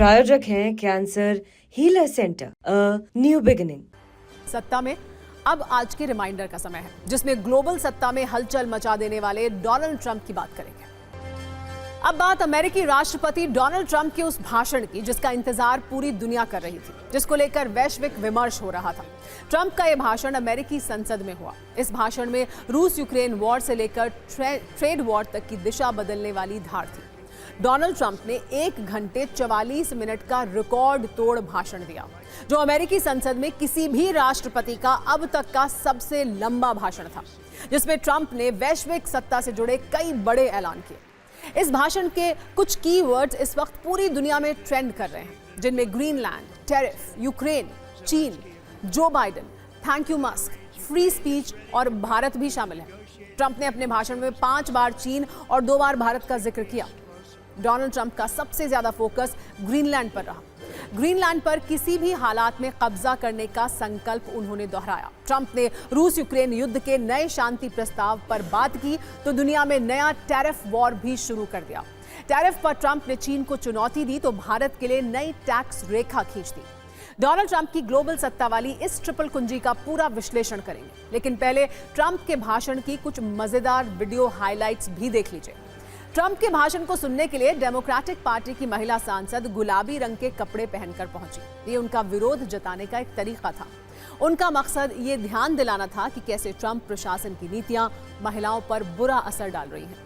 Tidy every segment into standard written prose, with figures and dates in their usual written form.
प्रायोजक हैं cancer healer centre, a new beginning. सत्ता में अब आज के रिमाइंडर का समय है, जिसमें ग्लोबल सत्ता में हलचल मचा देने वाले डोनाल्ड ट्रंप की बात करेंगे। अब बात अमेरिकी राष्ट्रपति डोनाल्ड ट्रंप के उस भाषण की जिसका इंतजार पूरी दुनिया कर रही थी, जिसको लेकर वैश्विक विमर्श हो रहा था। ट्रंप का यह भाषण अमेरिकी संसद में हुआ। इस भाषण में रूस यूक्रेन वॉर से लेकर ट्रेड वॉर तक की दिशा बदलने वाली धार थी। डोनाल्ड ट्रंप ने 1 घंटे 44 मिनट का रिकॉर्ड तोड़ भाषण दिया, जो अमेरिकी संसद में किसी भी राष्ट्रपति का अब तक का सबसे लंबा भाषण था, जिसमें ट्रंप ने वैश्विक सत्ता से जुड़े कई बड़े ऐलान किए। इस भाषण के कुछ कीवर्ड्स इस वक्त पूरी दुनिया में ट्रेंड कर रहे हैं, जिनमें ग्रीनलैंड, टैरिफ, यूक्रेन, चीन, Joe Biden, thank you Musk, free speech और भारत भी शामिल है। ट्रंप ने अपने भाषण में 5 बार चीन और 2 बार भारत का जिक्र किया। डोनाल्ड ट्रंप का सबसे ज्यादा फोकस ग्रीनलैंड पर रहा। ग्रीनलैंड पर किसी भी हालात में कब्जा करने का संकल्प उन्होंने दोहराया। ट्रंप ने रूस यूक्रेन युद्ध के नए शांति प्रस्ताव पर बात की तो दुनिया में नया टैरिफ वॉर भी शुरू कर दिया। टैरिफ पर ट्रंप ने चीन को चुनौती दी तो भारत के लिए नई टैक्स रेखा खींच दी। डोनाल्ड ट्रंप की ग्लोबल सत्ता वाली इस ट्रिपल कुंजी का पूरा विश्लेषण करेंगे, लेकिन पहले ट्रंप के भाषण की कुछ मजेदार वीडियो हाइलाइट्स भी देख लीजिए। ट्रंप के भाषण को सुनने के लिए डेमोक्रेटिक पार्टी की महिला सांसद गुलाबी रंग के कपड़े पहनकर पहुंची। ये उनका विरोध जताने का एक तरीका था। उनका मकसद ये ध्यान दिलाना था कि कैसे ट्रंप प्रशासन की नीतियां महिलाओं पर बुरा असर डाल रही हैं।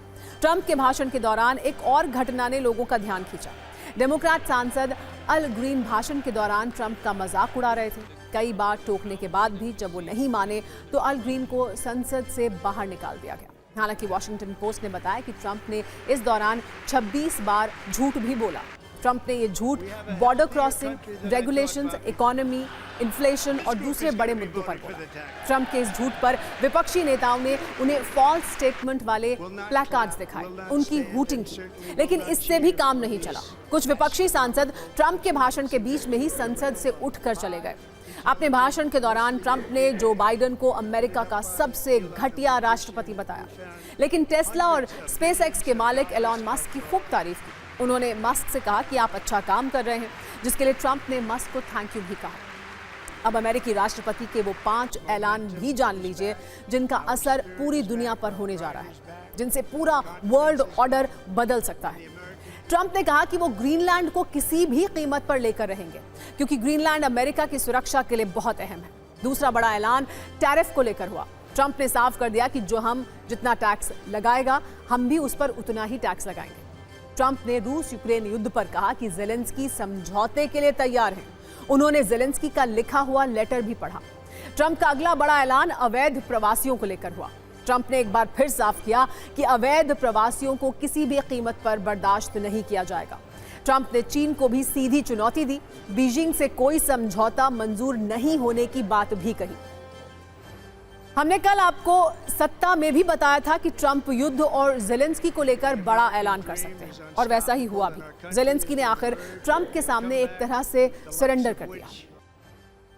ट्रंप के भाषण के दौरान एक और घटना ने लोगों का ध्यान खींचा। डेमोक्रेट सांसद अल ग्रीन भाषण के दौरान ट्रंप का मजाक उड़ा रहे थे। कई बार टोकने के बाद भी जब वो नहीं माने तो अल ग्रीन को संसद से बाहर निकाल दिया गया। हालांकि वॉशिंगटन पोस्ट ने बताया कि ट्रंप ने इस दौरान 26 बार झूठ भी बोला। ट्रंप ने ये झूठ border crossing, regulations, economy, inflation और दूसरे बड़े मुद्दों पर बोला। ट्रंप के इस झूठ पर विपक्षी नेताओं ने उन्हें फॉल्स स्टेटमेंट वाले प्लैकार्ड्स दिखाए, उनकी हूटिंग की, लेकिन इससे भी काम नहीं चला। कुछ विपक्षी सांसद ट्रंप के भाषण के बीच में ही संसद से उठकर चले गए। अपने भाषण के दौरान ट्रंप ने जो बाइडेन को अमेरिका का सबसे घटिया राष्ट्रपति बताया, लेकिन टेस्ला और स्पेसएक्स के मालिक एलॉन मस्क की खूब तारीफ की। उन्होंने मस्क से कहा कि आप अच्छा काम कर रहे हैं, जिसके लिए ट्रंप ने मस्क को थैंक यू भी कहा। अब अमेरिकी राष्ट्रपति के वो 5 ऐलान भी जान लीजिए जिनका असर पूरी दुनिया पर होने जा रहा है, जिनसे पूरा वर्ल्ड ऑर्डर बदल सकता है। ट्रंप ने कहा कि वो ग्रीनलैंड को किसी भी कीमत पर लेकर रहेंगे, क्योंकि ग्रीनलैंड अमेरिका की सुरक्षा के लिए बहुत अहम है। दूसरा बड़ा ऐलान टैरिफ को लेकर हुआ। ट्रंप ने साफ कर दिया कि जो हम जितना टैक्स लगाएगा, हम भी उस पर उतना ही टैक्स लगाएंगे। ट्रंप ने रूस यूक्रेन युद्ध पर कहा कि ज़ेलेंस्की समझौते के लिए तैयार हैं। उन्होंने ज़ेलेंस्की का लिखा हुआ लेटर भी पढ़ा। ट्रंप का अगला बड़ा ऐलान अवैध प्रवासियों को लेकर हुआ। ट्रंप ने एक बार फिर साफ किया कि अवैध प्रवासियों को किसी भी कीमत पर बर्दाश्त नहीं किया जाएगा। ट्रंप ने चीन को भी सीधी चुनौती दी। बीजिंग से कोई समझौता मंजूर नहीं होने की बात भी कही। हमने कल आपको सत्ता में भी बताया था कि ट्रंप युद्ध और ज़ेलेंस्की को लेकर बड़ा ऐलान कर सकते हैं, और वैसा ही हुआ भी। ज़ेलेंस्की ने आखिर ट्रंप के सामने एक तरह से सरेंडर कर दिया।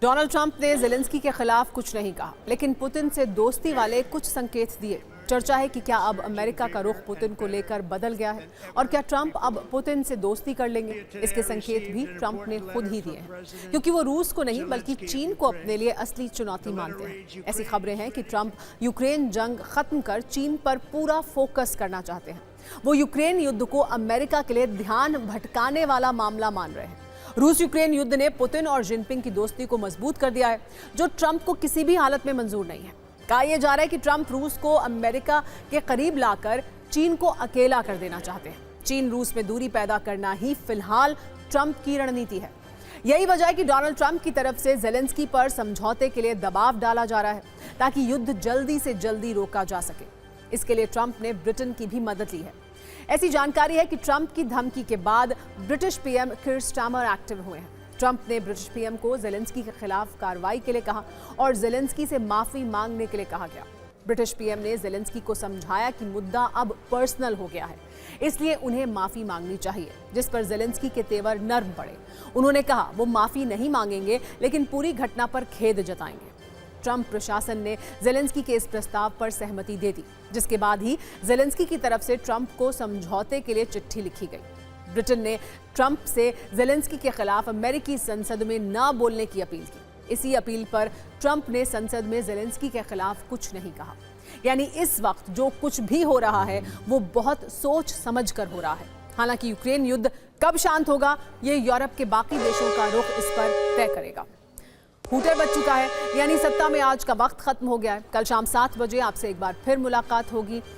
डोनाल्ड ट्रंप ने ज़ेलेंस्की के खिलाफ कुछ नहीं कहा, लेकिन पुतिन से दोस्ती वाले कुछ संकेत दिए। चर्चा है कि क्या अब अमेरिका का रुख पुतिन को लेकर बदल गया है, और क्या ट्रंप अब पुतिन से दोस्ती कर लेंगे। इसके संकेत भी ट्रंप ने खुद ही दिए हैं, क्योंकि वो रूस को नहीं बल्कि चीन को अपने लिए असली चुनौती मानते हैं। ऐसी खबरें हैं कि ट्रंप यूक्रेन जंग खत्म कर चीन पर पूरा फोकस करना चाहते हैं। वो यूक्रेन युद्ध को अमेरिका के लिए ध्यान भटकाने वाला मामला मान रहे हैं। रूस यूक्रेन युद्ध ने पुतिन और जिनपिंग की दोस्ती को मजबूत कर दिया है, जो ट्रंप को किसी भी हालत में मंजूर नहीं है। कहा यह जा रहा है कि ट्रंप रूस को अमेरिका के करीब लाकर चीन को अकेला कर देना चाहते हैं। चीन रूस में दूरी पैदा करना ही फिलहाल ट्रंप की रणनीति है। यही वजह है कि डोनाल्ड ट्रंप की तरफ से ज़ेलेंस्की पर समझौते के लिए दबाव डाला जा रहा है, ताकि युद्ध जल्दी से जल्दी रोका जा सके। इसके लिए ट्रंप ने ब्रिटेन की भी मदद ली है। ऐसी जानकारी है कि ट्रंप की धमकी के बाद British PM Keir Starmer active हुए हैं। ट्रंप ने ब्रिटिश पीएम को ज़ेलेंस्की के खिलाफ कार्रवाई के लिए कहा और ज़ेलेंस्की से माफी मांगने के लिए कहा गया। ब्रिटिश पीएम ने ज़ेलेंस्की को समझाया कि मुद्दा अब पर्सनल हो गया है, इसलिए उन्हें माफी मांगनी चाहिए, जिस पर ज़ेलेंस्की के तेवर नर्म पड़े। उन्होंने कहा वो माफी नहीं मांगेंगे, लेकिन पूरी घटना पर खेद जताएंगे। ट्रंप प्रशासन ने ज़ेलेंस्की के इस प्रस्ताव पर सहमति दे दी, जिसके बाद ही ज़ेलेंस्की की तरफ से ट्रंप को समझौते के लिए चिट्ठी लिखी गई। ब्रिटेन ने ट्रंप से जेलेंस्की के खिलाफ अमेरिकी संसद में ना बोलने की अपील की। इसी अपील पर ट्रंप ने संसद में जेलेंस्की के खिलाफ कुछ नहीं कहा। यानी इस वक्त जो कुछ भी हो रहा है वो बहुत सोच समझ कर हो रहा है। हालांकि यूक्रेन युद्ध कब शांत होगा ये यूरोप के बाकी देशों का रुख इस पर तय करेगा। हूटर बज चुका है, यानी सत्ता में आज का वक्त खत्म हो गया है। कल शाम 7 बजे आपसे एक बार फिर मुलाकात होगी।